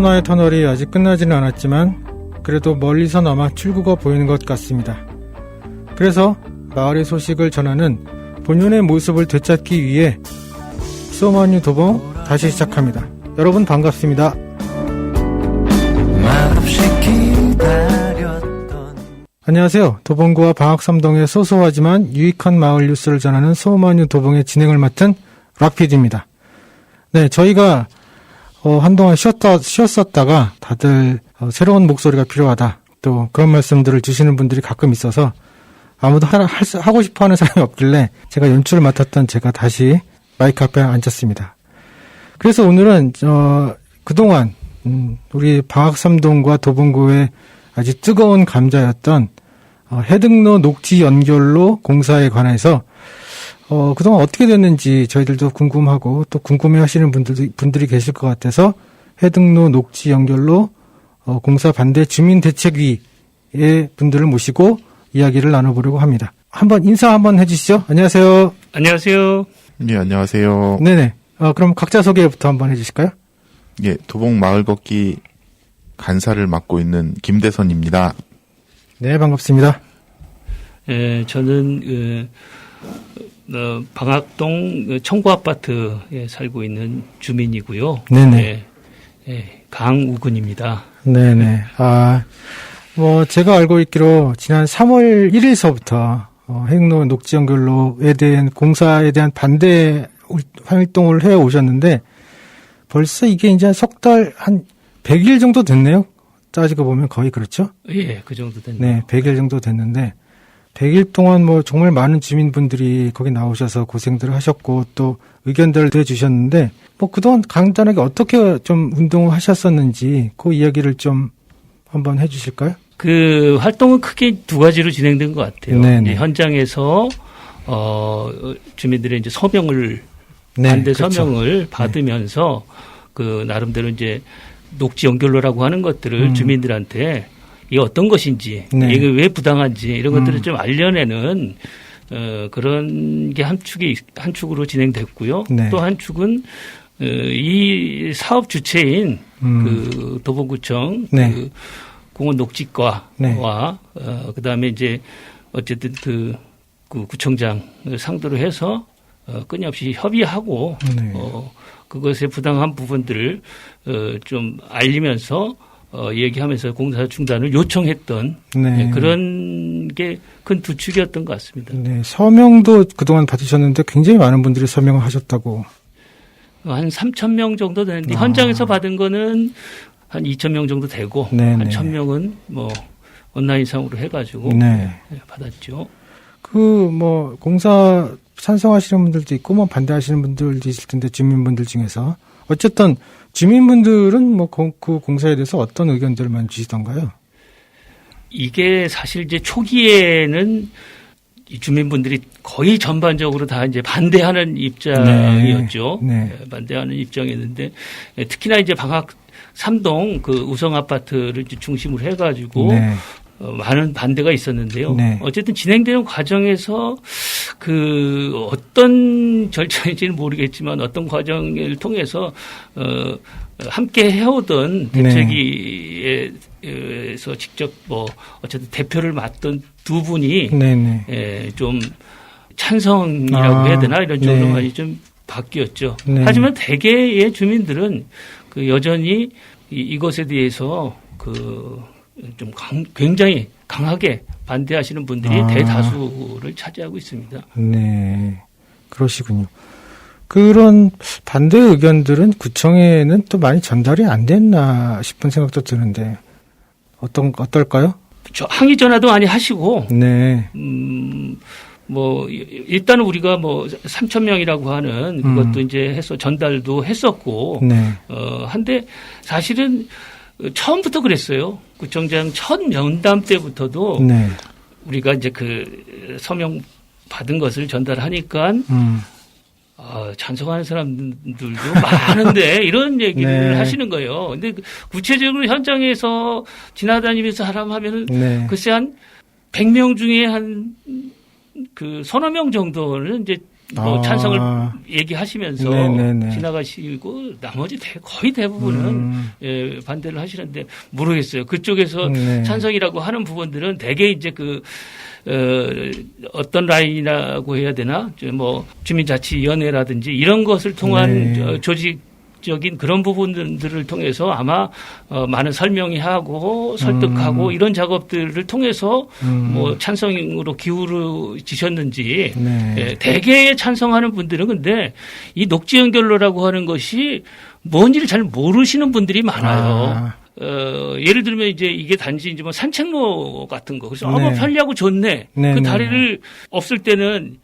코로나의 터널이 아직 끝나지는 않았지만 그래도 멀리서나마 출구가 보이는 것 같습니다. 그래서 마을의 소식을 전하는 본연의 모습을 되찾기 위해 소마뉴 도봉 다시 시작합니다. 여러분 반갑습니다. 안녕하세요. 도봉구와 방학삼동의 소소하지만 유익한 마을 뉴스를 전하는 소마뉴 도봉의 진행을 맡은 락피디입니다. 네, 저희가 한동안 쉬었었다가 다들 새로운 목소리가 필요하다, 또 그런 말씀들을 주시는 분들이 가끔 있어서 아무도 하고 싶어하는 사람이 없길래 제가 연출을 맡았던 제가 다시 마이크 앞에 앉았습니다. 그래서 오늘은 그동안 우리 방학삼동과 도봉구의 아주 뜨거운 감자였던 해등로 녹지 연결로 공사에 관해서 그동안 어떻게 됐는지 저희들도 궁금하고 또 궁금해하시는 분들이 계실 것 같아서 해등로 녹지 연결로 공사 반대 주민대책위의 분들을 모시고 이야기를 나눠보려고 합니다. 인사 한번 해주시죠. 안녕하세요. 안녕하세요. 네, 안녕하세요. 네네. 그럼 각자 소개부터 한번 해주실까요? 예, 도봉 마을 걷기 간사를 맡고 있는 김대선입니다. 네, 반갑습니다. 예, 저는 방학동 청구아파트에 살고 있는 주민이고요. 네네. 강우근입니다. 네네. 제가 알고 있기로 지난 3월 1일서부터 해등로 녹지 연결로에 대한 공사에 대한 반대 활동을 해 오셨는데 벌써 이게 이제 석 달 한 100일 정도 됐네요. 따지고 보면 거의 그렇죠? 예, 그 정도 됐네요. 네, 100일 정도 됐는데 100일 동안 정말 많은 주민분들이 거기 나오셔서 고생들을 하셨고 또 의견들을 해주셨는데 그동안 간단하게 어떻게 좀 운동을 하셨었는지 그 이야기를 좀 한번 해주실까요? 그 활동은 크게 두 가지로 진행된 것 같아요. 이제 현장에서 주민들의 이제 서명을 반대 그렇죠. 서명을 받으면서 그 나름대로 이제 녹지 연결로라고 하는 것들을 주민들한테 이게 어떤 것인지, 이게 왜 부당한지 이런 것들을 좀 알려내는 그런 게 한 축으로 진행됐고요. 또 한 축은 이 사업 주체인 그 도봉구청 그 공원 녹지과와 그다음에 이제 어쨌든 그 구청장을 상대로 해서 끊임없이 협의하고 그것의 부당한 부분들을 좀 알리면서 얘기하면서 공사 중단을 요청했던 그런 게 큰 두 축이었던 것 같습니다. 네, 서명도 그동안 받으셨는데 굉장히 많은 분들이 서명을 하셨다고. 한 3,000명 정도 되는데 현장에서 받은 거는 한 2,000명 정도 되고 한 1,000명은 온라인상으로 해가지고 받았죠. 공사 찬성하시는 분들도 있고 반대하시는 분들도 있을 텐데 주민분들 중에서 어쨌든 주민분들은 그 공사에 대해서 어떤 의견들을 많이 주시던가요? 이게 사실 이제 초기에는 이 주민분들이 거의 전반적으로 다 이제 반대하는 입장이었죠. 반대하는 입장이었는데 특히나 이제 방학삼동 그 우성 아파트를 중심으로 해가지고 많은 반대가 있었는데요. 어쨌든 진행되는 과정에서 그 어떤 절차인지는 모르겠지만 어떤 과정을 통해서 함께 해오던 대책위에서 직접 어쨌든 대표를 맡던 두 분이 좀 찬성이라고 해야 되나 이런 정도로 많이 좀 바뀌었죠. 하지만 대개의 주민들은 그 여전히 이것에 대해서 좀 굉장히 강하게 반대하시는 분들이 대다수를 차지하고 있습니다. 네, 그러시군요. 그런 반대 의견들은 구청에는 또 많이 전달이 안 됐나 싶은 생각도 드는데 어떨까요? 항의 전화도 많이 하시고, 일단은 우리가 3,000명이라고 하는 그것도 이제 해서 전달도 했었고, 한데 사실은 처음부터 그랬어요. 구청장 첫 면담 때부터도 우리가 이제 그 서명 받은 것을 전달하니까 찬성하는 사람들도 많은데 이런 얘기를 하시는 거예요. 근데 구체적으로 현장에서 지나다니면서 사람 하면은 글쎄 한 100명 중에 한 그 서너 명 정도는 이제 뭐 찬성을 얘기하시면서 네네네. 지나가시고 나머지 거의 대부분은 예, 반대를 하시는데 모르겠어요. 그쪽에서 네. 찬성이라고 하는 부분들은 대개 이제 어떤 라인이라고 해야 되나? 뭐 주민자치위원회라든지 이런 것을 통한 네. 조직적인 그런 부분들을 통해서 아마 많은 설명하고 설득하고 이런 작업들을 통해서 뭐 찬성으로 기울어지셨는지 네. 예, 대개 찬성하는 분들은 근데 이 녹지 연결로라고 하는 것이 뭔지를 잘 모르시는 분들이 많아요. 예를 들면 이제 이게 단지 이제 뭐 산책로 같은 거. 그래서 네. 편리하고 좋네. 네, 그 네. 다리를 없을 때는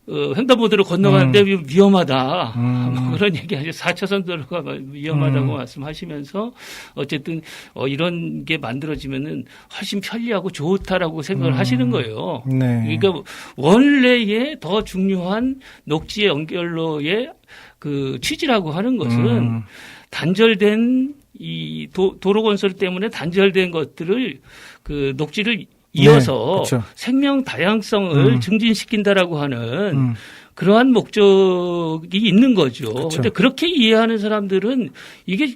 횡단보도로 건너가는데 위험하다. 뭐 그런 얘기 하죠. 4차선 도로가 위험하다고 말씀하시면서 어쨌든 이런 게 만들어지면은 훨씬 편리하고 좋다라고 생각을 하시는 거예요. 네. 그러니까 원래의 더 중요한 녹지 연결로의 그 취지라고 하는 것은 단절된 이 도로 건설 때문에 단절된 것들을 그 녹지를 이어서 그렇죠. 생명 다양성을 증진시킨다라고 하는 그러한 목적이 있는 거죠. 그런데 그렇게 이해하는 사람들은 이게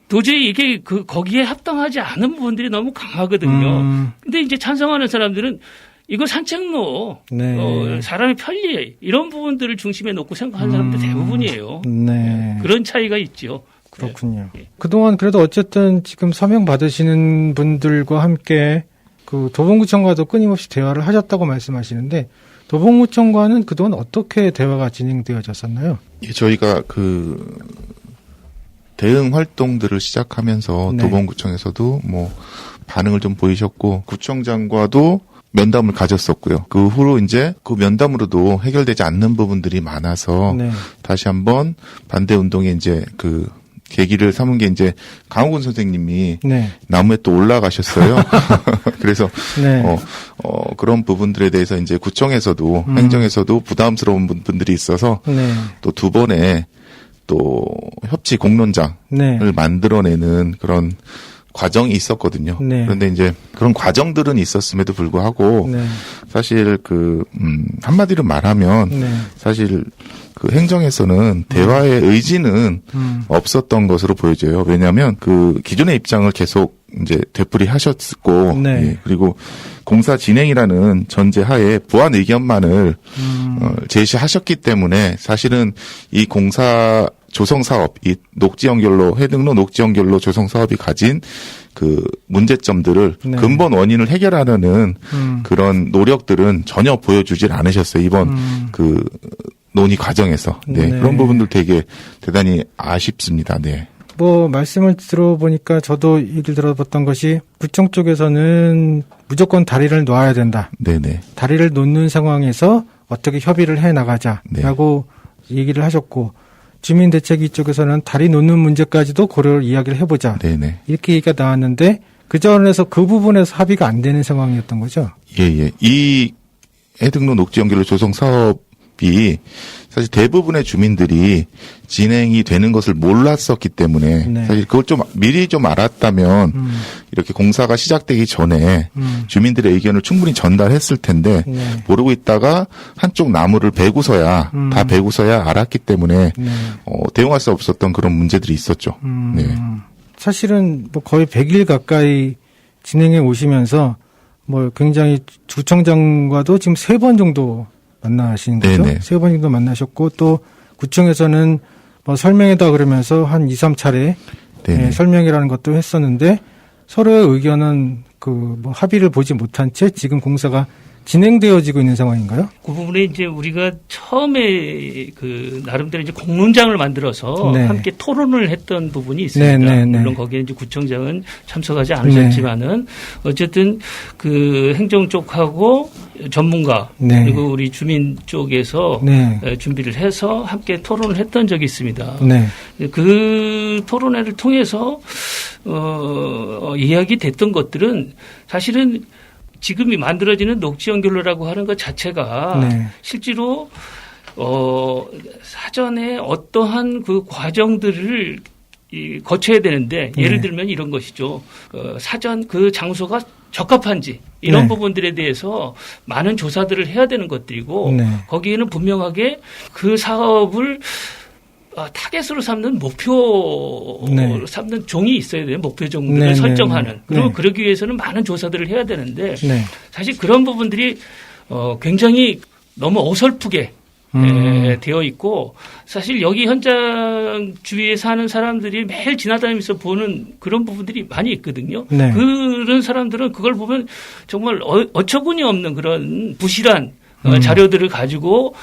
도저히 이게 거기에 합당하지 않은 부분들이 너무 강하거든요. 근데 이제 찬성하는 사람들은 이거 산책로, 네. 사람의 편리 이런 부분들을 중심에 놓고 생각하는 사람들 대부분이에요. 네. 그런 차이가 있죠. 그렇군요. 네. 그동안 그래도 어쨌든 지금 서명 받으시는 분들과 함께 그 도봉구청과도 끊임없이 대화를 하셨다고 말씀하시는데 도봉구청과는 그동안 어떻게 대화가 진행되어졌었나요? 예, 저희가 대응 활동들을 시작하면서 네. 도봉구청에서도 뭐 반응을 좀 보이셨고 구청장과도 면담을 가졌었고요. 그 후로 이제 그 면담으로도 해결되지 않는 부분들이 많아서 네. 다시 한번 반대 운동에 이제 계기를 삼은 게 이제 강호근 선생님이 네. 나무에 또 올라가셨어요. 그래서 네. 그런 부분들에 대해서 이제 구청에서도 행정에서도 부담스러운 분들이 있어서 네. 또 두 번의 또 협치 공론장을 네. 만들어내는 그런 과정이 있었거든요. 네. 그런데 이제 그런 과정들은 있었음에도 불구하고 네. 사실 한마디로 말하면 네. 사실 그 행정에서는 대화의 의지는 없었던 것으로 보여져요. 왜냐하면 그 기존의 입장을 계속 이제 되풀이하셨고, 네. 예, 그리고 공사 진행이라는 전제하에 보완 의견만을 제시하셨기 때문에 사실은 이 공사 조성 사업, 이 녹지 연결로 해등로 녹지 연결로 조성 사업이 가진 그 문제점들을 네. 근본 원인을 해결하려는 그런 노력들은 전혀 보여주질 않으셨어요. 이번 그 논의 과정에서. 네. 네. 그런 부분들 되게 대단히 아쉽습니다. 네. 뭐 말씀을 들어보니까 저도 얘기를 들어봤던 것이 구청 쪽에서는 무조건 다리를 놓아야 된다. 네네. 다리를 놓는 상황에서 어떻게 협의를 해 나가자라고 얘기를 하셨고 주민대책위 쪽에서는 다리 놓는 문제까지도 고려를 이야기를 해보자. 네네. 이렇게 얘기가 나왔는데 그 전에서 그 부분에서 합의가 안 되는 상황이었던 거죠. 예. 이 해등로 녹지 연결로 조성 사업이 사실 대부분의 주민들이 진행이 되는 것을 몰랐었기 때문에 네. 사실 그걸 좀 미리 좀 알았다면 이렇게 공사가 시작되기 전에 주민들의 의견을 충분히 전달했을 텐데 네. 모르고 있다가 한쪽 나무를 베고서야 다 베고서야 알았기 때문에 네. 대응할 수 없었던 그런 문제들이 있었죠. 네. 사실은 뭐 거의 100일 가까이 진행해 오시면서 뭐 굉장히 구청장과도 지금 3번 정도 만나신 거죠. 네네. 3번 정도 만나셨고 또 구청에서는 뭐 설명회다 그러면서 한 2, 3차례 네네. 설명이라는 것도 했었는데 서로의 의견은 뭐 합의를 보지 못한 채 지금 공사가 진행되어지고 있는 상황인가요? 그 부분에 이제 우리가 처음에 나름대로 이제 공론장을 만들어서 네. 함께 토론을 했던 부분이 있습니다. 네. 물론 거기에 이제 구청장은 참석하지 않으셨지만은 어쨌든 그 행정 쪽하고 전문가 네. 그리고 우리 주민 쪽에서 네. 준비를 해서 함께 토론을 했던 적이 있습니다. 네. 그 토론회를 통해서 이야기 됐던 것들은 사실은 지금이 만들어지는 녹지 연결로라고 하는 것 자체가 네. 실제로 사전에 어떠한 그 과정들을 거쳐야 되는데 예를 들면 이런 것이죠. 사전 그 장소가 적합한지 이런 네. 부분들에 대해서 많은 조사들을 해야 되는 것들이고 네. 거기에는 분명하게 그 사업을 타겟으로 삼는 목표로 네. 삼는 종이 있어야 돼요. 목표 종들을 네, 설정하는. 네. 그리고 네. 그러기 위해서는 많은 조사들을 해야 되는데 네. 사실 그런 부분들이 굉장히 너무 어설프게 되어 있고 사실 여기 현장 주위에 사는 사람들이 매일 지나다니면서 보는 그런 부분들이 많이 있거든요. 네. 그런 사람들은 그걸 보면 정말 어처구니 없는 그런 부실한 자료들을 가지고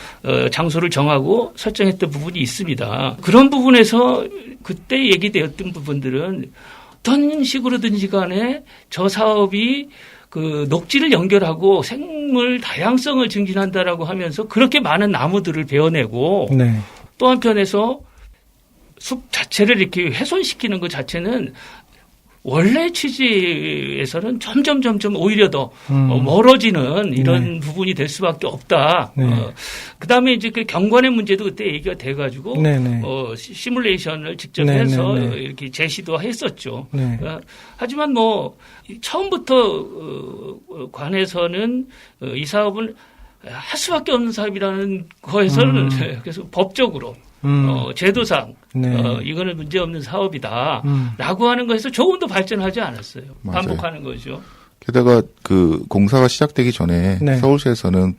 장소를 정하고 설정했던 부분이 있습니다. 그런 부분에서 그때 얘기되었던 부분들은 어떤 식으로든지 간에 저 사업이 그 녹지를 연결하고 생물 다양성을 증진한다라고 하면서 그렇게 많은 나무들을 베어내고 네. 또 한편에서 숲 자체를 이렇게 훼손시키는 것 자체는 원래 취지에서는 점점 오히려 더 멀어지는 이런 네. 부분이 될 수밖에 없다. 네. 그다음에 이제 그 경관의 문제도 그때 얘기가 돼가지고 네, 네. 시뮬레이션을 직접 네, 해서 네, 네. 이렇게 제시도 했었죠. 네. 하지만 뭐 처음부터 관에서는 이 사업을 할 수밖에 없는 사업이라는 거에서는 그래서 법적으로 제도상 네. 이거는 문제없는 사업이다라고 하는 것에서 조금도 발전하지 않았어요. 맞아요. 반복하는 거죠. 게다가 그 공사가 시작되기 전에 네. 서울시에서는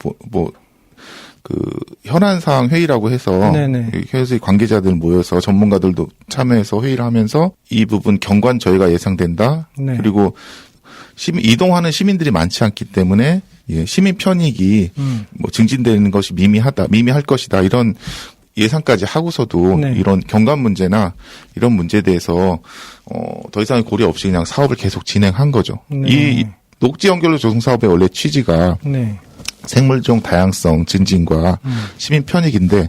그 현안사항 회의라고 해서 네네. 회사의 관계자들 모여서 전문가들도 참여해서 회의를 하면서 이 부분 경관 저희가 예상된다. 네. 그리고 이동하는 시민들이 많지 않기 때문에 시민 편익이 뭐 증진되는 것이 미미할 것이다. 이런 예상까지 하고서도 네. 이런 경관 문제나 이런 문제에 대해서 더 이상의 고려 없이 그냥 사업을 계속 진행한 거죠. 네. 이 녹지 연결로 조성 사업의 원래 취지가 네. 생물종 다양성 증진과 시민 편익인데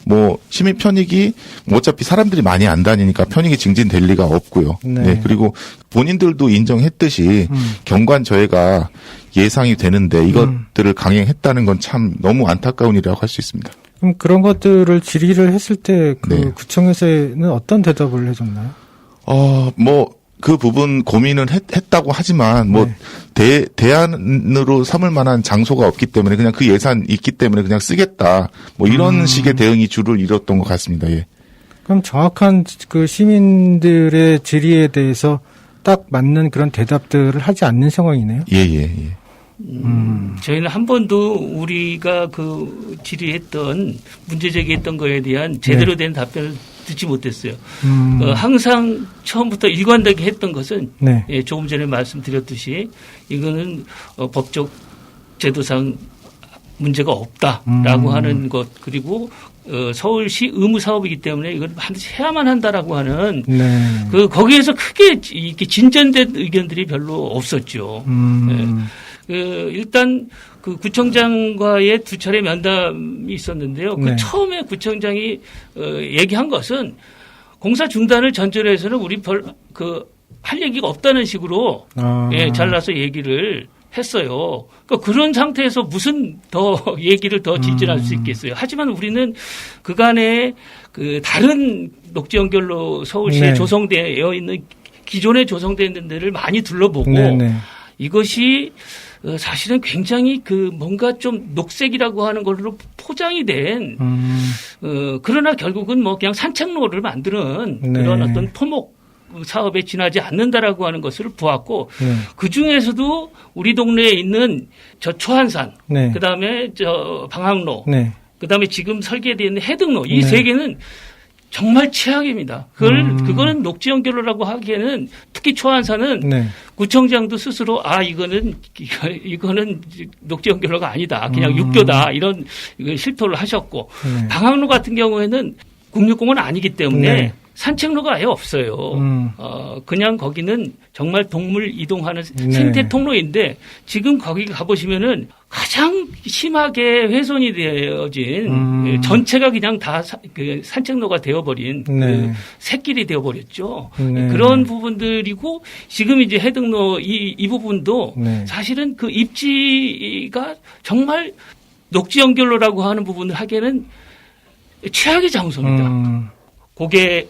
뭐 시민 편익이 뭐 어차피 사람들이 많이 안 다니니까 편익이 증진될 리가 없고요. 네. 그리고 본인들도 인정했듯이 경관 저해가 예상이 되는데 이것들을 강행했다는 건 참 너무 안타까운 일이라고 할 수 있습니다. 그럼 그런 것들을 질의를 했을 때 그 네. 구청에서는 어떤 대답을 해줬나요? 뭐 그 부분 고민은 했다고 하지만 뭐 대안으로 삼을 만한 장소가 없기 때문에 그냥 그 예산 있기 때문에 그냥 쓰겠다. 뭐 이런 식의 대응이 주를 이뤘던 것 같습니다. 예. 그럼 정확한 그 시민들의 질의에 대해서 딱 맞는 그런 대답들을 하지 않는 상황이네요. 예. 저희는 한 번도 우리가 그 질의했던 문제 제기했던 거에 대한 제대로 된 답변을 듣지 못했어요. 항상 처음부터 일관되게 했던 것은 네. 조금 전에 말씀드렸듯이 이거는 법적 제도상 문제가 없다라고 하는 것 그리고 서울시 의무 사업이기 때문에 이걸 반드시 해야만 한다라고 하는 네. 거기에서 크게 이렇게 진전된 의견들이 별로 없었죠. 일단 그 구청장과의 두 차례 면담이 있었는데요. 그 네. 처음에 구청장이 얘기한 것은 공사 중단을 전제로 해서는 우리 할 얘기가 없다는 식으로 잘라서 얘기를 했어요. 그러니까 그런 상태에서 무슨 더 얘기를 더 진전할 수 있겠어요. 하지만 우리는 그간에 그 다른 녹지 연결로 서울시에 네. 조성되어 있는 기존에 조성되어 있는 데를 많이 둘러보고 네네. 이것이 사실은 굉장히 그 뭔가 좀 녹색이라고 하는 걸로 포장이 된 그러나 결국은 뭐 그냥 산책로를 만드는 네. 그런 어떤 토목 사업에 지나지 않는다라고 하는 것을 보았고 네. 그 중에서도 우리 동네에 있는 저 초한산, 네. 그다음에 저 방학로, 네. 그다음에 지금 설계되어 있는 해등로 이 네. 세 개는 정말 최악입니다. 그거는 녹지 연결로라고 하기에는 특히 초안산은 네. 구청장도 스스로 이거는 녹지 연결로가 아니다. 그냥 육교다. 이런 실토를 하셨고 네. 방학로 같은 경우에는 국립공원 아니기 때문에 네. 산책로가 아예 없어요. 그냥 거기는 정말 동물 이동하는 생태 통로인데 지금 거기 가보시면은 가장 심하게 훼손이 되어진 전체가 그냥 다 산책로가 되어버린 네. 그 새길이 되어버렸죠. 네. 그런 부분들이고 지금 이제 해등로 이 부분도 네. 사실은 그 입지가 정말 녹지 연결로라고 하는 부분을 하기에는 최악의 장소입니다. 그게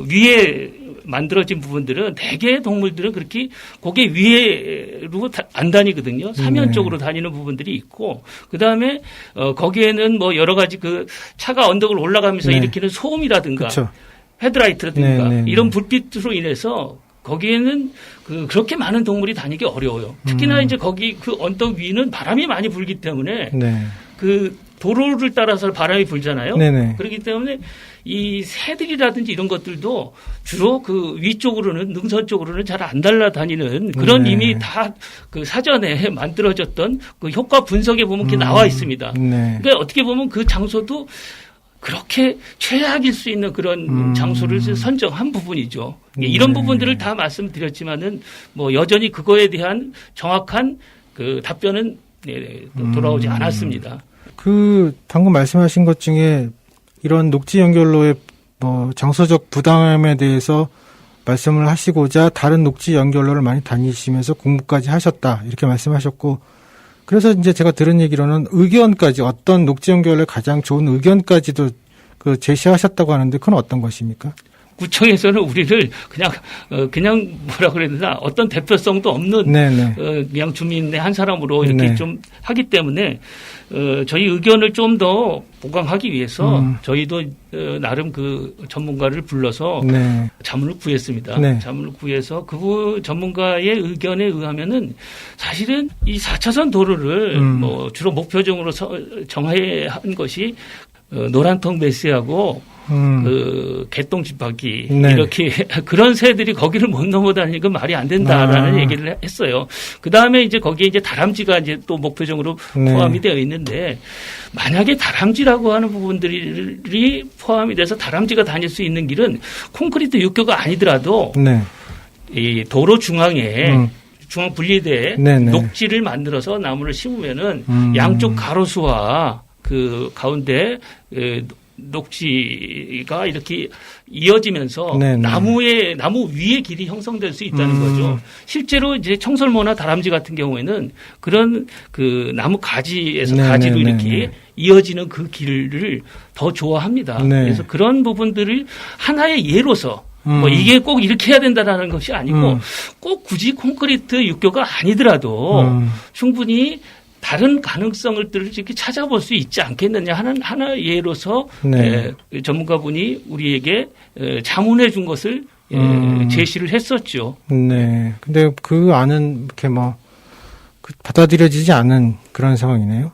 위에 만들어진 부분들은 대개 동물들은 그렇게 고개 위에로 안 다니거든요. 사면적으로 다니는 부분들이 있고, 그 다음에 거기에는 뭐 여러 가지 그 차가 언덕을 올라가면서 일으키는 소음이라든가 그쵸. 헤드라이트라든가 이런 불빛으로 인해서 거기에는 그렇게 많은 동물이 다니기 어려워요. 특히나 이제 거기 그 언덕 위는 바람이 많이 불기 때문에 그 도로를 따라서 바람이 불잖아요. 그렇기 때문에 이 새들이라든지 이런 것들도 주로 그 위쪽으로는 능선 쪽으로는 잘 안 날아다니는 그런 이미 다 그 사전에 만들어졌던 그 효과 분석에 보면 그게 나와 있습니다. 그러니까 어떻게 보면 그 장소도 그렇게 최악일 수 있는 그런 장소를 선정한 부분이죠. 이런 부분들을 다 말씀드렸지만은 뭐 여전히 그거에 대한 정확한 그 답변은 돌아오지 않았습니다. 그 방금 말씀하신 것 중에 이런 녹지 연결로의 뭐 장소적 부당함에 대해서 말씀을 하시고자 다른 녹지 연결로를 많이 다니시면서 공부까지 하셨다 이렇게 말씀하셨고, 그래서 이제 제가 들은 얘기로는 의견까지 어떤 녹지 연결로의 가장 좋은 의견까지도 그 제시하셨다고 하는데 그건 어떤 것입니까? 구청에서는 우리를 그냥 뭐라 그래야 되나 어떤 대표성도 없는 그냥 주민의 한 사람으로 이렇게 좀 하기 때문에 저희 의견을 좀 더 보강하기 위해서 저희도 나름 그 전문가를 불러서 자문을 구했습니다. 자문을 구해서 그 전문가의 의견에 의하면은 사실은 이 4차선 도로를 뭐 주로 목표적으로 정한 것이 노란통 메시하고 그 개똥집하기 이렇게 그런 새들이 거기를 못 넘어다니는 건 말이 안 된다라는 얘기를 했어요. 그 다음에 이제 거기에 이제 다람쥐가 이제 또 목표적으로 포함이 되어 있는데, 만약에 다람쥐라고 하는 부분들이 포함이 돼서 다람쥐가 다닐 수 있는 길은 콘크리트 육교가 아니더라도 이 도로 중앙에 중앙 분리대에 녹지를 만들어서 나무를 심으면은 양쪽 가로수와 그 가운데 녹지가 이렇게 이어지면서 나무 위에 길이 형성될 수 있다는 거죠. 실제로 이제 청설모나 다람쥐 같은 경우에는 그런 그 나무 가지에서 가지로 이렇게 이어지는 그 길을 더 좋아합니다. 그래서 그런 부분들을 하나의 예로서 뭐 이게 꼭 이렇게 해야 된다라는 것이 아니고 꼭 굳이 콘크리트 육교가 아니더라도 충분히 다른 가능성을 이렇게 찾아볼 수 있지 않겠느냐 하는 하나 예로서 전문가분이 우리에게 자문해 준 것을 제시를 했었죠. 근데 그 안은 이렇게 뭐 받아들여지지 않은 그런 상황이네요.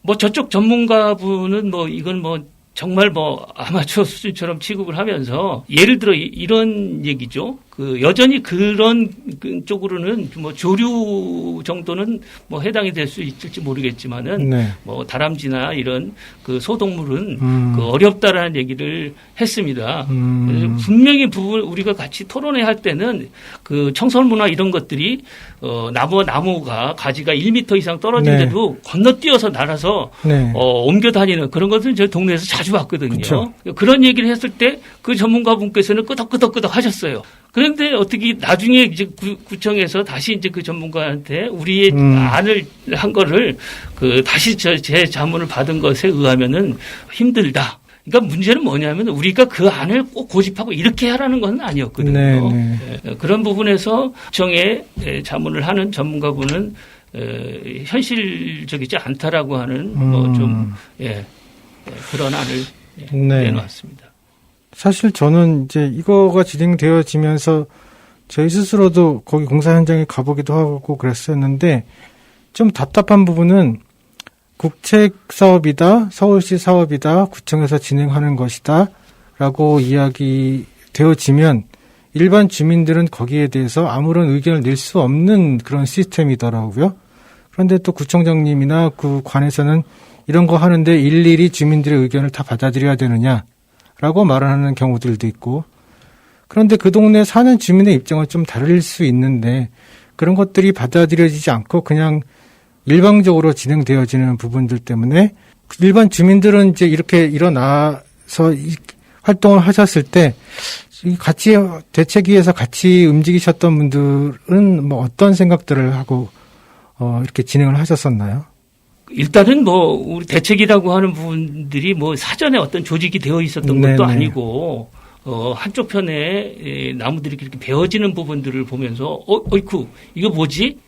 뭐 저쪽 전문가분은 뭐 이건 뭐 정말 뭐 아마추어 수준처럼 취급을 하면서 예를 들어 이런 얘기죠. 그 여전히 그런 쪽으로는 뭐 조류 정도는 뭐 해당이 될 수 있을지 모르겠지만은 뭐 다람쥐나 이런 그 소동물은 그 어렵다라는 얘기를 했습니다. 분명히 우리가 같이 토론회 할 때는 그 청설모나 이런 것들이 나무가 가지가 1m 이상 떨어진데도 건너뛰어서 날아서 옮겨 다니는 그런 것을 저희 동네에서 자주 봤거든요. 그쵸. 그런 얘기를 했을 때 그 전문가분께서는 끄덕끄덕 하셨어요. 그런데 어떻게 나중에 이제 구청에서 다시 이제 그 전문가한테 우리의 안을 한 거를 다시 제 자문을 받은 것에 의하면은 힘들다. 그러니까 문제는 뭐냐면 우리가 그 안을 꼭 고집하고 이렇게 하라는 건 아니었거든요. 그런 부분에서 구청에 자문을 하는 전문가분은 현실적이지 않다라고 하는 뭐 좀 그런 안을 내놓았습니다. 사실 저는 이제 이거가 진행되어지면서 저희 스스로도 거기 공사 현장에 가보기도 하고 그랬었는데 좀 답답한 부분은 국책 사업이다, 서울시 사업이다, 구청에서 진행하는 것이다 라고 이야기 되어지면 일반 주민들은 거기에 대해서 아무런 의견을 낼 수 없는 그런 시스템이더라고요. 그런데 또 구청장님이나 그 관에서는 이런 거 하는데 일일이 주민들의 의견을 다 받아들여야 되느냐라고 말하는 경우들도 있고, 그런데 그 동네에 사는 주민의 입장은 좀 다를 수 있는데 그런 것들이 받아들여지지 않고 그냥 일방적으로 진행되어지는 부분들 때문에 일반 주민들은 이제 이렇게 일어나서 활동을 하셨을 때 같이 대책위에서 같이 움직이셨던 분들은 뭐 어떤 생각들을 하고 이렇게 진행을 하셨었나요? 일단은 뭐 우리 대책이라고 하는 부분들이 뭐 사전에 어떤 조직이 되어 있었던 것도 아니고 한쪽 편에 나무들이 이렇게 베어지는 부분들을 보면서 어이쿠 이거 뭐지?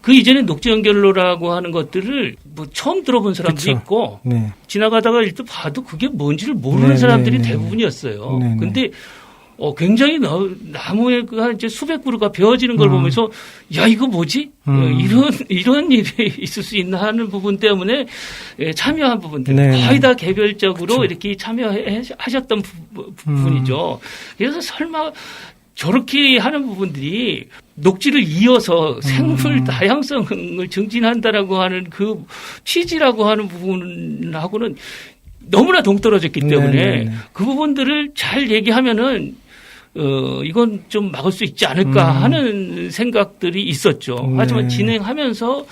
그 이전에 녹지 연결로라고 하는 것들을 뭐 처음 들어본 사람도 그쵸. 있고 네. 지나가다가 일단 봐도 그게 뭔지를 모르는 네, 사람들이 네, 네. 대부분이었어요. 네, 네. 근데 굉장히 나무에 한 이제 수백 그루가 베어지는 걸 보면서 야 이거 뭐지? 이런 일이 있을 수 있나 하는 부분 때문에 참여한 부분들 네, 거의 네. 다 개별적으로 그쵸. 이렇게 참여하셨던 부분이죠. 그래서 설마 저렇게 하는 부분들이 녹지를 이어서 생물 다양성을 증진한다라고 하는 그 취지라고 하는 부분하고는 너무나 동떨어졌기 때문에 네네네. 그 부분들을 잘 얘기하면은 이건 좀 막을 수 있지 않을까 하는 생각들이 있었죠. 네. 하지만 진행하면서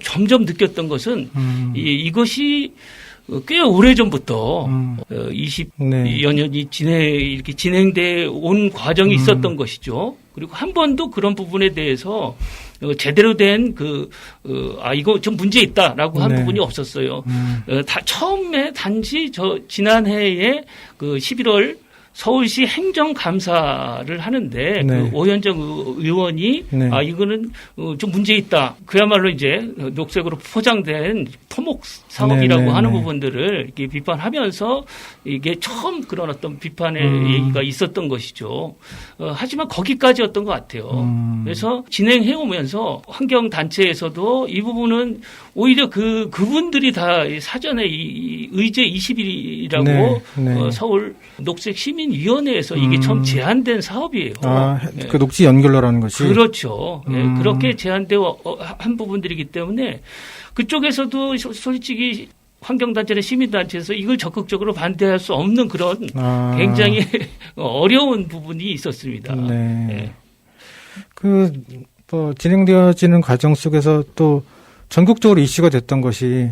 점점 느꼈던 것은 이것이 꽤 오래 전부터 20여 네. 년이 이렇게 진행돼 온 과정이 있었던 것이죠. 그리고 한 번도 그런 부분에 대해서 제대로 된 이거 좀 문제 있다라고 한 네. 부분이 없었어요. 처음에 단지 지난해에 11월 서울시 행정감사를 하는데 네. 오현정 의원이 네. 이거는 좀 문제 있다. 그야말로 이제 녹색으로 포장된 토목 사업이라고 네, 네, 하는 네. 부분들을 이렇게 비판하면서 이게 처음 그런 어떤 비판의 얘기가 있었던 것이죠. 하지만 거기까지였던 것 같아요. 그래서 진행해 오면서 환경 단체에서도 이 부분은 오히려 그분들이 다 사전에 이 의제 20일이라고 네, 네. 서울 녹색 시민위원회에서 이게 처음 제안된 사업이에요. 네. 그 녹지 연결로라는 것이. 그렇죠. 네, 그렇게 제안되어 한 부분들이기 때문에 그쪽에서도 솔직히 환경단체나 시민단체에서 이걸 적극적으로 반대할 수 없는 그런 굉장히 어려운 부분이 있었습니다. 네. 진행되어지는 과정 속에서 또 전국적으로 이슈가 됐던 것이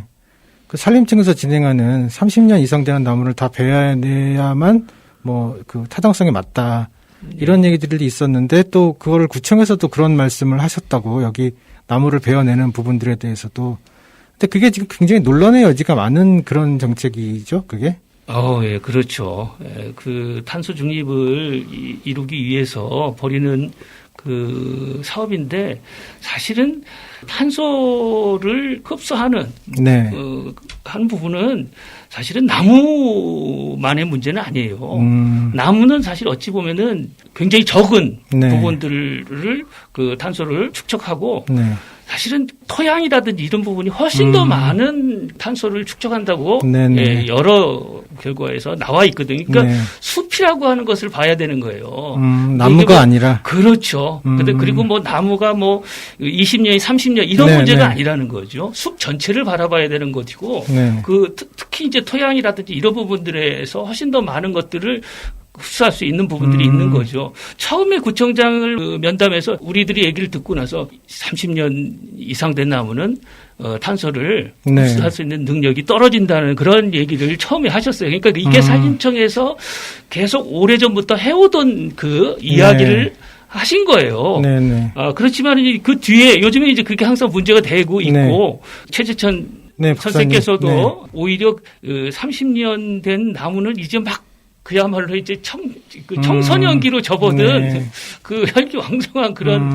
그 산림청에서 진행하는 30년 이상 되는 나무를 다 베어내야만 타당성에 맞다. 이런 얘기들이 있었는데 또 그거를 구청에서도 그런 말씀을 하셨다고 여기 나무를 베어내는 부분들에 대해서도. 근데 그게 지금 굉장히 논란의 여지가 많은 그런 정책이죠, 그게? 예, 그렇죠. 그 탄소 중립을 이루기 위해서 벌이는 그 사업인데 사실은 탄소를 흡수하는 네. 한 부분은 사실은 나무만의 문제는 아니에요. 나무는 사실 어찌 보면은 굉장히 적은 네. 부분들을 그 탄소를 축적하고 네. 사실은 토양이라든지 이런 부분이 훨씬 더 많은 탄소를 축적한다고 네네. 여러 결과에서 나와 있거든요. 그러니까 네. 숲이라고 하는 것을 봐야 되는 거예요. 나무가 아니라. 그렇죠. 근데 그리고 나무가 20년, 30년 이런 네, 문제가 네. 아니라는 거죠. 숲 전체를 바라봐야 되는 것이고 네. 특히 이제 토양이라든지 이런 부분들에서 훨씬 더 많은 것들을 흡수할 수 있는 부분들이 있는 거죠. 처음에 구청장을 면담해서 우리들이 얘기를 듣고 나서 30년 이상 된 나무는 탄소를 네. 흡수할 수 있는 능력이 떨어진다는 그런 얘기를 처음에 하셨어요. 그러니까 이게 산림청에서 계속 오래전부터 해오던 그 이야기를 네. 하신 거예요. 네네. 그렇지만 그 뒤에 요즘에 이제 그게 항상 문제가 되고 있고 네. 최재천 네, 선생께서도 박사님. 오히려 30년 된 나무는 이제 막 그야말로 이제 청소년기로 접어든 네. 그 혈기왕성한 그런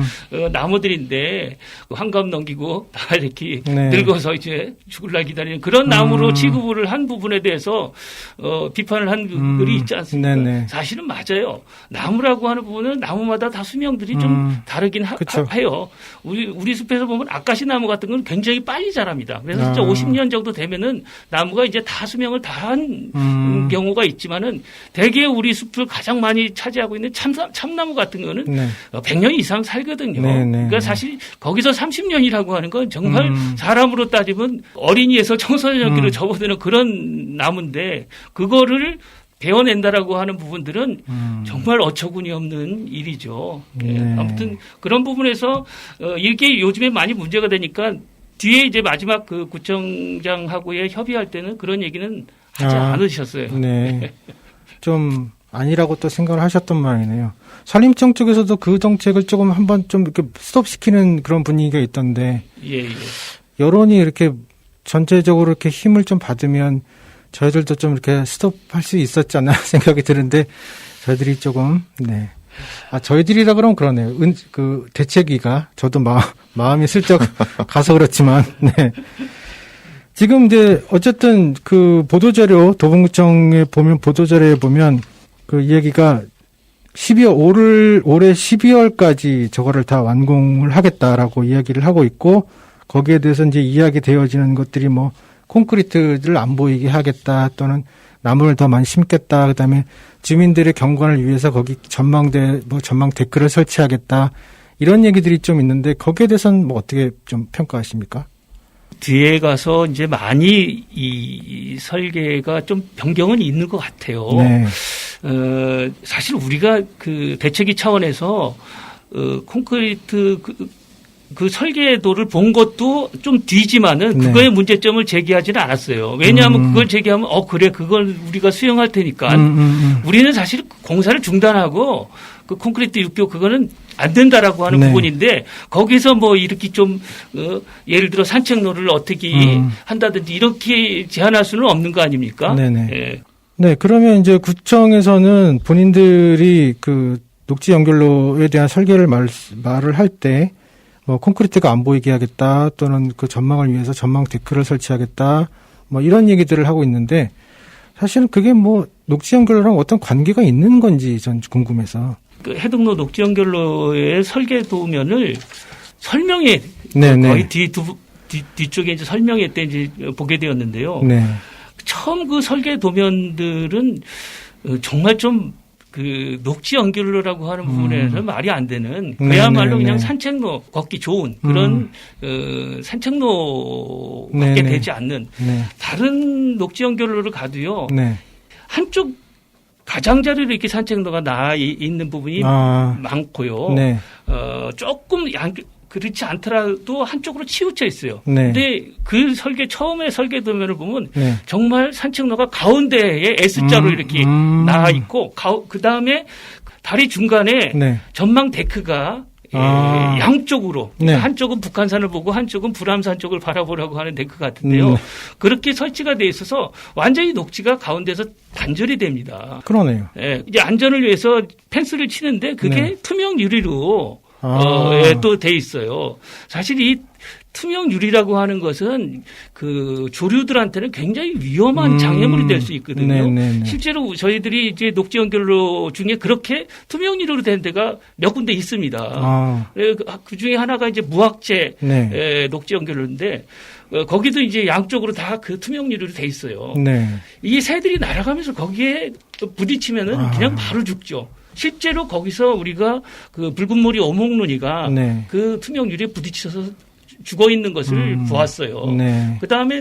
나무들인데 환갑 넘기고 다 이렇게 네. 늙어서 이제 죽을 날 기다리는 그런 나무로 취급을 한 부분에 대해서 비판을 한 글이 있지 않습니까? 네네. 사실은 맞아요. 나무라고 하는 부분은 나무마다 다 수명들이 좀 다르긴 해요. 우리 숲에서 보면 아카시 나무 같은 건 굉장히 빨리 자랍니다. 그래서 진짜 50년 정도 되면은 나무가 이제 다 수명을 다한 경우가 있지만은 대개 우리 숲을 가장 많이 차지하고 있는 참나무 같은 거는 네. 100년 이상 살거든요. 네, 네, 그러니까 네. 사실 거기서 30년이라고 하는 건 정말 사람으로 따지면 어린이에서 청소년기로 접어드는 그런 나무인데 그거를 베어낸다라고 하는 부분들은 정말 어처구니 없는 일이죠. 네. 아무튼 그런 부분에서 이게 요즘에 많이 문제가 되니까 뒤에 이제 마지막 그 구청장하고의 협의할 때는 그런 얘기는 하지 않으셨어요. 네. 좀 아니라고 또 생각을 하셨던 모양이네요. 산림청 쪽에서도 그 정책을 조금 한번 좀 이렇게 스톱시키는 그런 분위기가 있던데 예. 여론이 이렇게 전체적으로 이렇게 힘을 좀 받으면 저희들도 좀 이렇게 스톱할 수 있었지 않나 생각이 드는데 저희들이 조금 네. 저희들이라 그러면 그러네요. 대책위가 저도 마음이 슬쩍 가서 그렇지만 네. 지금 이제 어쨌든 그 보도자료 도봉구청에 보면 보도자료에 보면 그 이야기가 올해 12월까지 저거를 다 완공을 하겠다라고 이야기를 하고 있고 거기에 대해서 이제 이야기 되어지는 것들이 뭐 콘크리트를 안 보이게 하겠다 또는 나무를 더 많이 심겠다 그다음에 주민들의 경관을 위해서 거기 전망 데크를 설치하겠다 이런 얘기들이 좀 있는데 거기에 대해서는 뭐 어떻게 좀 평가하십니까? 뒤에 가서 이제 많이 이 설계가 좀 변경은 있는 것 같아요. 네. 사실 우리가 그 대책위 차원에서 콘크리트 그 설계도를 본 것도 좀 뒤지만은 네. 그거의 문제점을 제기하지는 않았어요. 왜냐하면 그걸 제기하면 그래 그걸 우리가 수용할 테니까 우리는 사실 공사를 중단하고 그 콘크리트 육교 그거는 안 된다라고 하는 네. 부분인데 거기서 뭐 이렇게 좀 예를 들어 산책로를 어떻게 한다든지 이렇게 제한할 수는 없는 거 아닙니까? 네네. 예. 네, 그러면 이제 구청에서는 본인들이 그 녹지 연결로에 대한 설계를 말을 할 때 뭐 콘크리트가 안 보이게 하겠다 또는 그 전망을 위해서 전망 데크를 설치하겠다 뭐 이런 얘기들을 하고 있는데 사실은 그게 뭐 녹지 연결로랑 어떤 관계가 있는 건지 전 궁금해서. 그 해등로 녹지 연결로의 설계도면을 설명회 네네. 거의 뒤쪽에 이제 설명회 때 이제 보게 되었는데요. 네. 처음 그 설계 도면들은 정말 좀 그 녹지 연결로라고 하는 부분에서 말이 안 되는 그야말로 그냥 산책로 걷기 좋은 그런 산책로밖에 되지 않는 다른 녹지 연결로를 가도요. 한쪽 가장자리로 이렇게 산책로가 나와 있는 부분이 많고요. 네. 조금 그렇지 않더라도 한쪽으로 치우쳐 있어요. 근데 그 처음에 설계도면을 보면 정말 산책로가 가운데에 S자로 이렇게 나와 있고 그 다음에 다리 중간에 전망 데크가 양쪽으로 한쪽은 북한산을 보고 한쪽은 불암산 쪽을 바라보라고 하는 데크 같은데요. 그렇게 설치가 돼 있어서 완전히 녹지가 가운데서 단절이 됩니다. 그러네요. 예, 이제 안전을 위해서 펜스를 치는데 그게 투명 유리로 또 돼 있어요. 사실 이 투명 유리라고 하는 것은 그 조류들한테는 굉장히 위험한 장애물이 될 수 있거든요. 실제로 저희들이 이제 녹지 연결로 중에 그렇게 투명 유리로 된 데가 몇 군데 있습니다. 그 중에 하나가 이제 무학재 녹지 연결로인데 거기도 이제 양쪽으로 다 그 투명 유리로 돼 있어요. 이 새들이 날아가면서 거기에 부딪히면은 그냥 바로 죽죠. 실제로 거기서 우리가 그 붉은 머리 어몽룬이가 그 투명 유리에 부딪혀서 죽어 있는 것을 보았어요. 그 다음에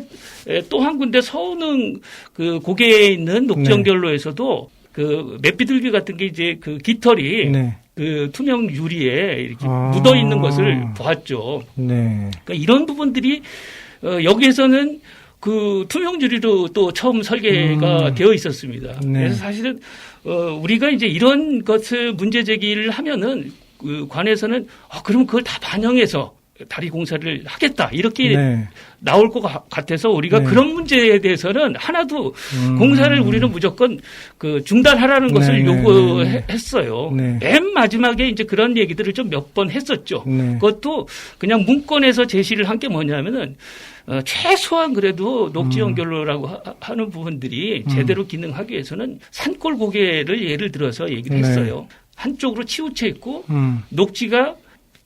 또 한 군데 서운흥 그 고개에 있는 녹지 연결로에서도 그 매피들기 같은 게 이제 그 깃털이 그 투명 유리에 이렇게 묻어 있는 것을 보았죠. 그러니까 이런 부분들이 여기에서는 그 투명 유리로 또 처음 설계가 되어 있었습니다. 그래서 사실은 우리가 이제 이런 것을 문제 제기를 하면은 그 관에서는 그럼 그걸 다 반영해서 다리 공사를 하겠다 이렇게 나올 것 같아서 우리가 그런 문제에 대해서는 하나도 공사를 우리는 무조건 그 중단하라는 것을 요구했어요. 맨 마지막에 이제 그런 얘기들을 좀 몇 번 했었죠. 그것도 그냥 문건에서 제시를 한 게 뭐냐면은 최소한 그래도 녹지 연결로라고 하는 부분들이 제대로 기능하기 위해서는 산골 고개를 예를 들어서 얘기를 했어요. 한쪽으로 치우쳐 있고 녹지가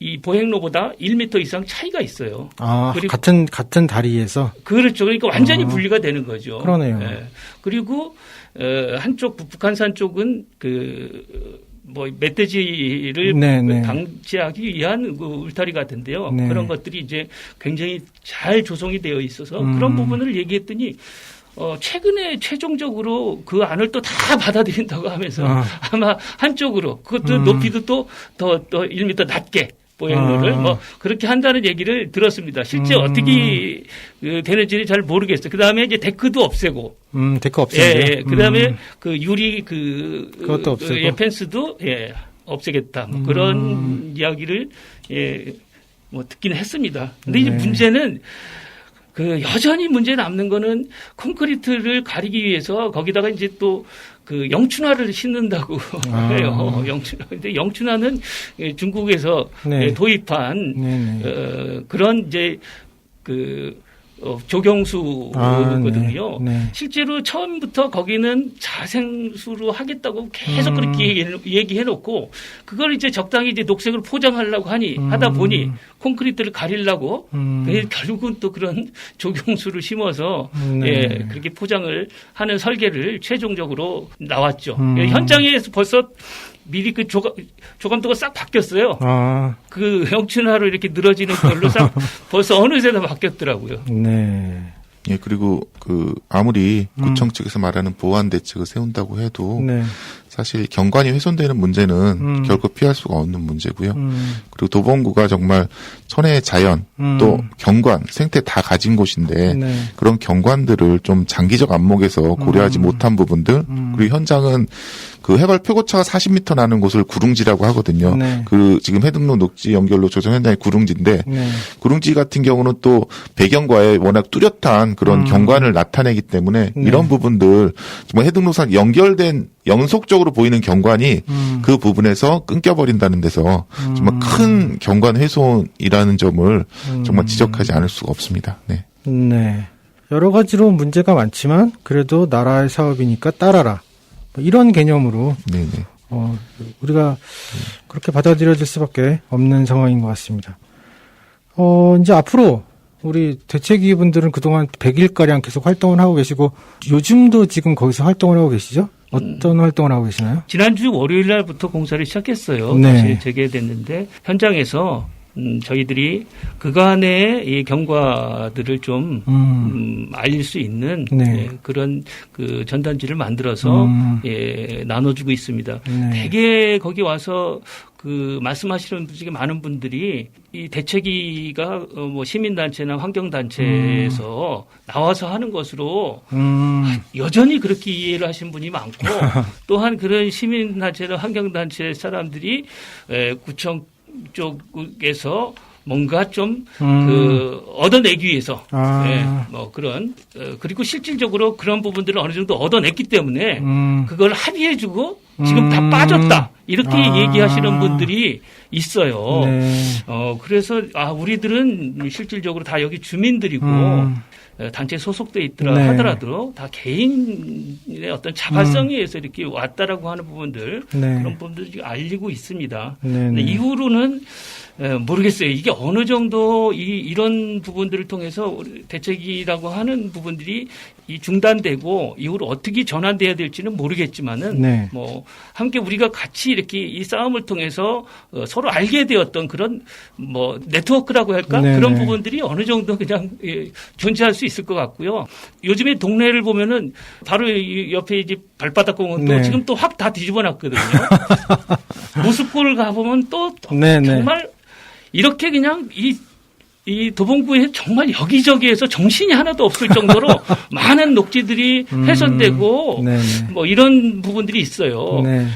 이 보행로보다 1m 이상 차이가 있어요. 그리고 같은 다리에서. 그렇죠. 그러니까 완전히 분리가 되는 거죠. 그러네요. 그리고 한쪽 북한산 쪽은 뭐 멧돼지를 방지하기 위한 그 울타리 같은데요. 그런 것들이 이제 굉장히 잘 조성이 되어 있어서 그런 부분을 얘기했더니 최근에 최종적으로 그 안을 또 다 받아들인다고 하면서 아마 한쪽으로 그것도 높이도 또 더 1m 낮게 보행로를 뭐 그렇게 한다는 얘기를 들었습니다. 실제 어떻게 되는지는 잘 모르겠어요. 그 다음에 이제 데크도 없애고. 데크 없애고. 그 다음에 그 유리 그것도 없애고. 펜스도 없애겠다. 뭐 그런 이야기를 뭐 듣기는 했습니다. 근데 이제 문제는 그 여전히 문제 남는 거는 콘크리트를 가리기 위해서 거기다가 이제 또 그 영춘화를 심는다고 해요. 영춘화. 근데 영춘화는 중국에서 네. 도입한 그런 이제 조경수거든요. 네. 실제로 처음부터 거기는 자생수로 하겠다고 계속 그렇게 얘기해놓고 그걸 이제 적당히 이제 녹색으로 포장하려고 하다 보니 콘크리트를 가리려고 결국은 또 그런 조경수를 심어서 예, 그렇게 포장을 하는 설계를 최종적으로 나왔죠. 현장에서 벌써 미리 그 조감도가 싹 바뀌었어요. 그 영춘화로 이렇게 늘어지는 걸로 싹 벌써 어느새 다 바뀌었더라고요. 네. 예, 그리고 아무리 구청 측에서 말하는 보완 대책을 세운다고 해도 네. 사실 경관이 훼손되는 문제는 결코 피할 수가 없는 문제고요. 그리고 도봉구가 정말 천혜의 자연 또 경관, 생태 다 가진 곳인데 네. 그런 경관들을 좀 장기적 안목에서 고려하지 못한 부분들 그리고 현장은 그 해발 표고차가 40m 나는 곳을 구릉지라고 하거든요. 네. 그 지금 해등로 녹지 연결로 조성 현장이 구릉지인데 네. 구릉지 같은 경우는 또 배경과의 워낙 뚜렷한 그런 경관을 나타내기 때문에 이런 부분들 정말 해등로상 연결된 연속적으로 보이는 경관이 그 부분에서 끊겨버린다는 데서 정말 큰 경관 훼손이라는 점을 정말 지적하지 않을 수가 없습니다. 네. 네. 여러 가지로 문제가 많지만 그래도 나라의 사업이니까 따라라. 이런 개념으로 네네. 우리가 그렇게 받아들여질 수밖에 없는 상황인 것 같습니다. 이제 앞으로 우리 대책위분들은 그동안 100일가량 계속 활동을 하고 계시고 요즘도 지금 거기서 활동을 하고 계시죠? 어떤 활동을 하고 계시나요? 지난주 월요일 날부터 공사를 시작했어요. 네. 다시 재개됐는데 현장에서 저희들이 그간의 이 경과들을 좀 알릴 수 있는 네. 예, 그런 그 전단지를 만들어서 예, 나눠주고 있습니다. 네. 되게 거기 와서 그 말씀하시는 분 중에 많은 분들이 이 대책위가 뭐 시민단체나 환경단체에서 나와서 하는 것으로 여전히 그렇게 이해를 하신 분이 많고 또한 그런 시민단체나 환경단체 사람들이 구청 쪽에서 뭔가 좀 얻어내기 위해서 예, 뭐 그런 그리고 실질적으로 그런 부분들을 어느 정도 얻어냈기 때문에 그걸 합의해주고 지금 다 빠졌다 이렇게 얘기하시는 분들이 있어요. 네. 그래서 우리들은 실질적으로 다 여기 주민들이고 단체에 소속돼 있더라 네. 하더라도 다 개인의 어떤 자발성에 의해서 이렇게 왔다라고 하는 부분들 네. 그런 부분들을 알리고 있습니다. 네. 근데 이후로는 모르겠어요. 이게 어느 정도 이런 부분들을 통해서 우리 대책이라고 하는 부분들이 이 중단되고 이후로 어떻게 전환돼야 될지는 모르겠지만은 네. 뭐 함께 우리가 같이 이렇게 이 싸움을 통해서 서로 알게 되었던 그런 뭐 네트워크라고 할까 네. 그런 부분들이 어느 정도 그냥 존재할 수 있을 것 같고요. 요즘에 동네를 보면은 바로 이 옆에 이제 발바닥 공원도 네. 지금 또 확 다 뒤집어놨거든요. 모습골을 가보면 또 네. 정말 이렇게 그냥 이 도봉구에 정말 여기저기에서 정신이 하나도 없을 정도로 많은 녹지들이 훼손되고 네. 뭐 이런 부분들이 있어요. 네.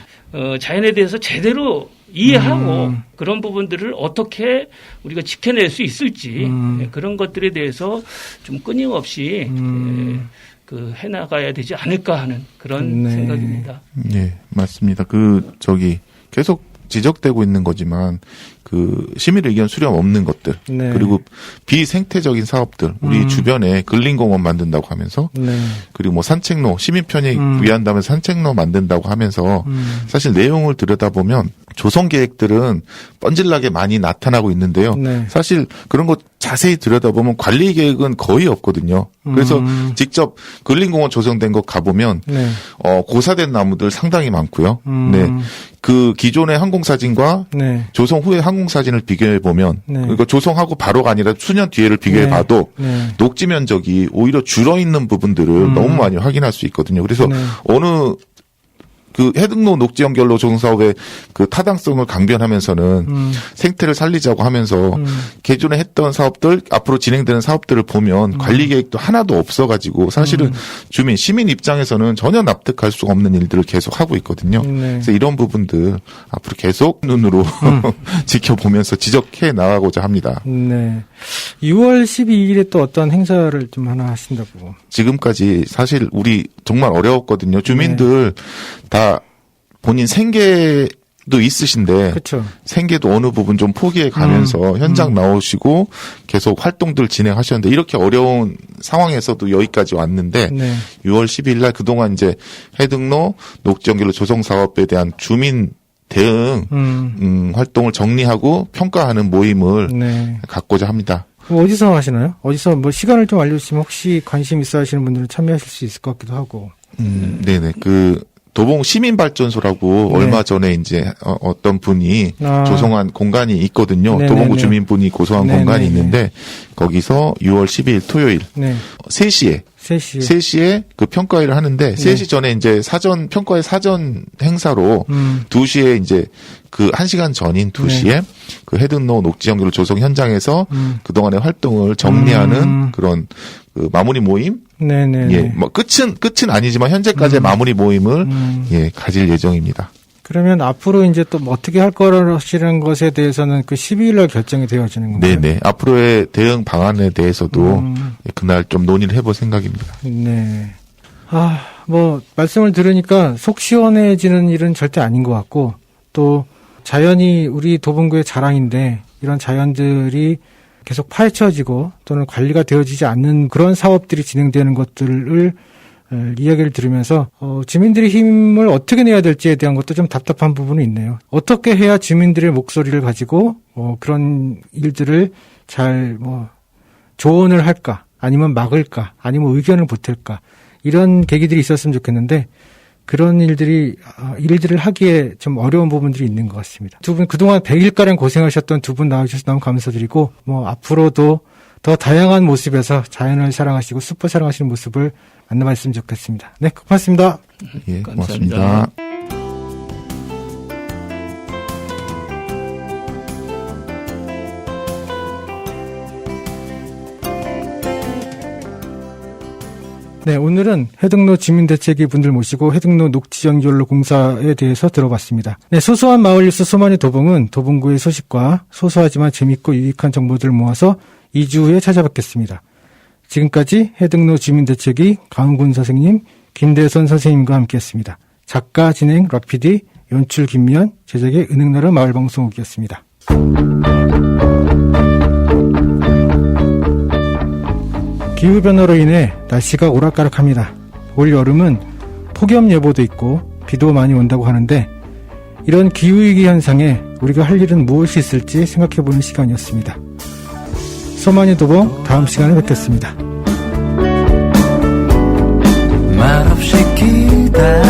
자연에 대해서 제대로 이해하고 그런 부분들을 어떻게 우리가 지켜낼 수 있을지 그런 것들에 대해서 좀 끊임없이 해나가야 되지 않을까 하는 그런 네. 생각입니다. 네, 맞습니다. 계속 지적되고 있는 거지만 시민 의견 수렴 없는 것들 네. 그리고 비생태적인 사업들 우리 주변에 근린공원 만든다고 하면서 네. 그리고 뭐 산책로 시민 편익 위한다면 산책로 만든다고 하면서 사실 내용을 들여다보면 조성 계획들은 뻔질나게 많이 나타나고 있는데요. 네. 사실 그런 거 자세히 들여다보면 관리 계획은 거의 없거든요. 그래서 직접 근린공원 조성된 거 가보면 네. 고사된 나무들 상당히 많고요. 네. 그 기존의 항공사진과 네. 조성 후의 항공사진을 비교해 보면 네. 그러니까 조성하고 바로가 아니라 수년 뒤에를 비교해 봐도 네. 녹지 면적이 오히려 줄어 있는 부분들을 너무 많이 확인할 수 있거든요. 그래서 네. 어느 그 해등로 녹지 연결로 조성 사업의 그 타당성을 강변하면서는 생태를 살리자고 하면서 기존에 했던 사업들 앞으로 진행되는 사업들을 보면 관리 계획도 하나도 없어가지고 사실은 주민 시민 입장에서는 전혀 납득할 수 없는 일들을 계속 하고 있거든요. 그래서 이런 부분들 앞으로 계속 눈으로 지켜보면서 지적해 나가고자 합니다. 네. 6월 12일에 또 어떤 행사를 좀 하나 하신다고. 지금까지 사실 우리 정말 어려웠거든요. 주민들 다 본인 생계도 있으신데 그쵸. 생계도 어느 부분 좀 포기해 가면서 현장 나오시고 계속 활동들 진행하셨는데 이렇게 어려운 상황에서도 여기까지 왔는데 네. 6월 12일 날 그동안 이제 해등로 녹지 연결로 조성 사업에 대한 주민 대응 활동을 정리하고 평가하는 모임을 네. 갖고자 합니다. 어디서 하시나요? 어디서 뭐 시간을 좀 알려주시면 혹시 관심 있어 하시는 분들은 참여하실 수 있을 것 같기도 하고. 네네. 그 도봉 시민발전소라고 네. 얼마 전에 이제 어떤 분이 조성한 공간이 있거든요. 네네네. 도봉구 주민분이 고소한 네네네. 공간이 있는데 거기서 6월 12일 토요일 네. 3시에 3시에 그 평가회를 하는데 3시 전에 이제 평가회 사전 행사로 2시에 이제 그 1시간 전인 2시에 그 해등로 녹지 연결 조성 현장에서 그동안의 활동을 정리하는 그런 그 마무리 모임? 네네. 예, 뭐 끝은 아니지만 현재까지의 마무리 모임을 예, 가질 예정입니다. 그러면 앞으로 이제 또 뭐 어떻게 할 거라는 것에 대해서는 그 12일 날 결정이 되어지는 건가요? 네네. 앞으로의 대응 방안에 대해서도 그날 좀 논의를 해볼 생각입니다. 네. 뭐 말씀을 들으니까 속 시원해지는 일은 절대 아닌 것 같고 또 자연이 우리 도봉구의 자랑인데 이런 자연들이 계속 파헤쳐지고 또는 관리가 되어지지 않는 그런 사업들이 진행되는 것들을 이야기를 들으면서 주민들의 힘을 어떻게 내야 될지에 대한 것도 좀 답답한 부분이 있네요. 어떻게 해야 주민들의 목소리를 가지고 그런 일들을 잘 조언을 할까 아니면 막을까 아니면 의견을 보탤까 이런 계기들이 있었으면 좋겠는데 그런 일들을 하기에 좀 어려운 부분들이 있는 것 같습니다. 두 분 그동안 100일가량 고생하셨던 두 분 나와주셔서 너무 감사드리고 앞으로도 더 다양한 모습에서 자연을 사랑하시고 숲을 사랑하시는 모습을 만나봤으면 좋겠습니다. 네, 고맙습니다. 예, 고맙습니다. 네, 오늘은 해등로 주민대책위 분들 모시고 해등로 녹지연결로 공사에 대해서 들어봤습니다. 네, 소소한 마을 뉴스 소만의 도봉은 도봉구의 소식과 소소하지만 재밌고 유익한 정보들을 모아서 2주 후에 찾아뵙겠습니다. 지금까지 해등로 주민대책위 강훈 선생님, 김대선 선생님과 함께했습니다. 작가 진행 락PD, 연출 김미연, 제작의 은행나라 마을방송국이었습니다. 기후변화로 인해 날씨가 오락가락합니다. 올 여름은 폭염 예보도 있고 비도 많이 온다고 하는데 이런 기후위기 현상에 우리가 할 일은 무엇이 있을지 생각해보는 시간이었습니다. 소만이 도봉 다음 시간에 뵙겠습니다. 말없이 기다려